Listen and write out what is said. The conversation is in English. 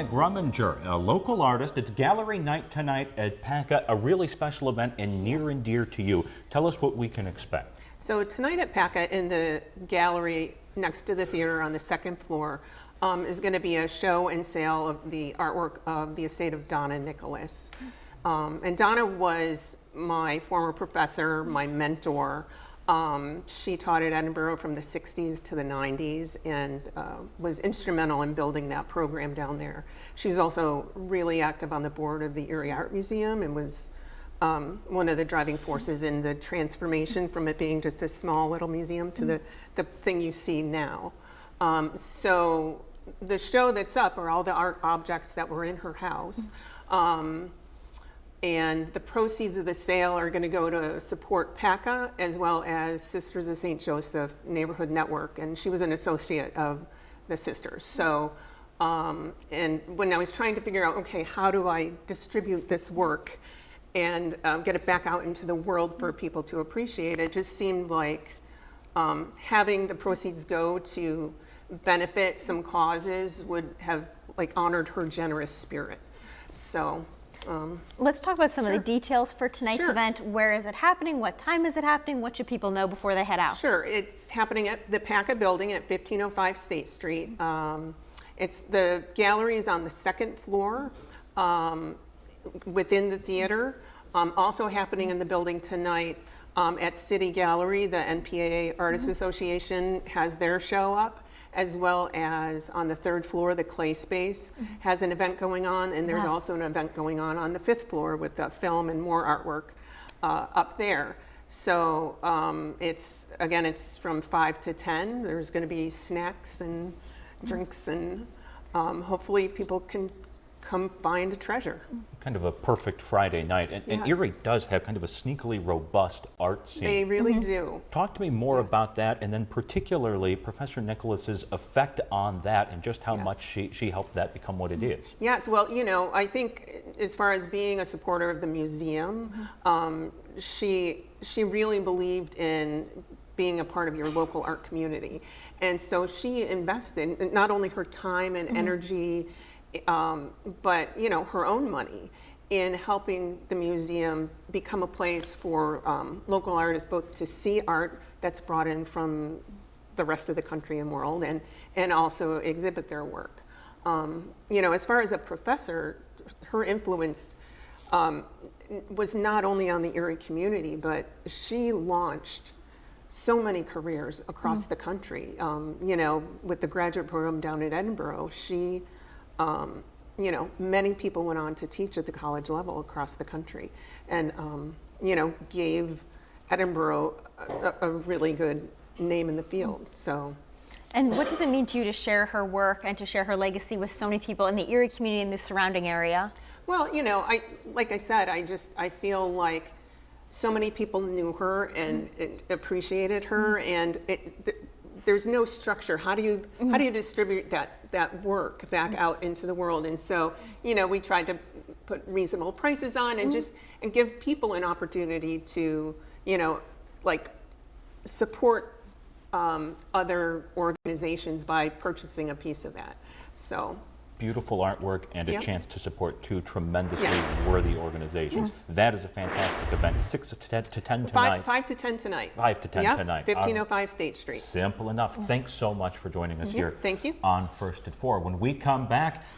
Grumminger, a local artist. It's gallery night tonight at PACA, a really special event and near and dear to you. Tell us what we can expect. So tonight at PACA, in the gallery next to the theater on the second floor, is going to be a show and sale of the artwork of the estate of Donna Nicholas. And Donna was my former professor, my mentor. She taught at Edinburgh from the 60s to the 90s and was instrumental in building that program down there. She was also really active on the board of the Erie Art Museum and was one of the driving forces in the transformation from it being just a small little museum to the thing you see now. So the show that's up are all the art objects that were in her house. And the proceeds of the sale are going to go to support PACA as well as Sisters of St. Joseph Neighborhood Network. And she was an associate of the sisters. So, and when I was trying to figure out, okay, how do I distribute this work and get it back out into the world for people to appreciate, it just seemed like having the proceeds go to benefit some causes would have like honored her generous spirit. So. Let's talk about some of the details for tonight's event. Where is it happening? What time is it happening? What should people know before they head out? Sure, it's happening at the PACA building at 1505 State Street. It's the gallery is on the second floor within the theater. Also happening in the building tonight at City Gallery, the NPAA Artists Association has their show up, as well as on the third floor, the Clay Space has an event going on, and there's also an event going on the fifth floor with the film and more artwork up there. So it's from 5 to 10. There's going to be snacks and drinks, and hopefully people can come find a treasure. Kind of a perfect Friday night. And Erie does have kind of a sneakily robust art scene. They really do. Talk to me more about that, and then particularly Professor Nicholas's effect on that and just how much she helped that become what it is. Yes, well, you know, I think as far as being a supporter of the museum, she really believed in being a part of your local art community. And so she invested not only her time and energy, but you know, her own money in helping the museum become a place for local artists both to see art that's brought in from the rest of the country and world, and also exhibit their work. You know, as far as a professor, her influence was not only on the Erie community, but she launched so many careers across the country. You know, with the graduate program down at Edinburgh, she you know, many people went on to teach at the college level across the country, and you know, gave Edinburgh a really good name in the field. So. And what does it mean to you to share her work and to share her legacy with so many people in the Erie community and the surrounding area? Well, you know, like I said, I feel like so many people knew her and appreciated her, and there's no structure. How do you distribute that work back out into the world? And so, you know, we tried to put reasonable prices on and and give people an opportunity to, you know, like support other organizations by purchasing a piece of that. So. Beautiful artwork and a chance to support two tremendously worthy organizations. That is a fantastic event. 6 to 10 tonight. 5 to 10 tonight. 5 to 10 tonight. 1505 State Street. Simple enough. Thanks so much for joining us here. Thank you. On First at 4. When we come back,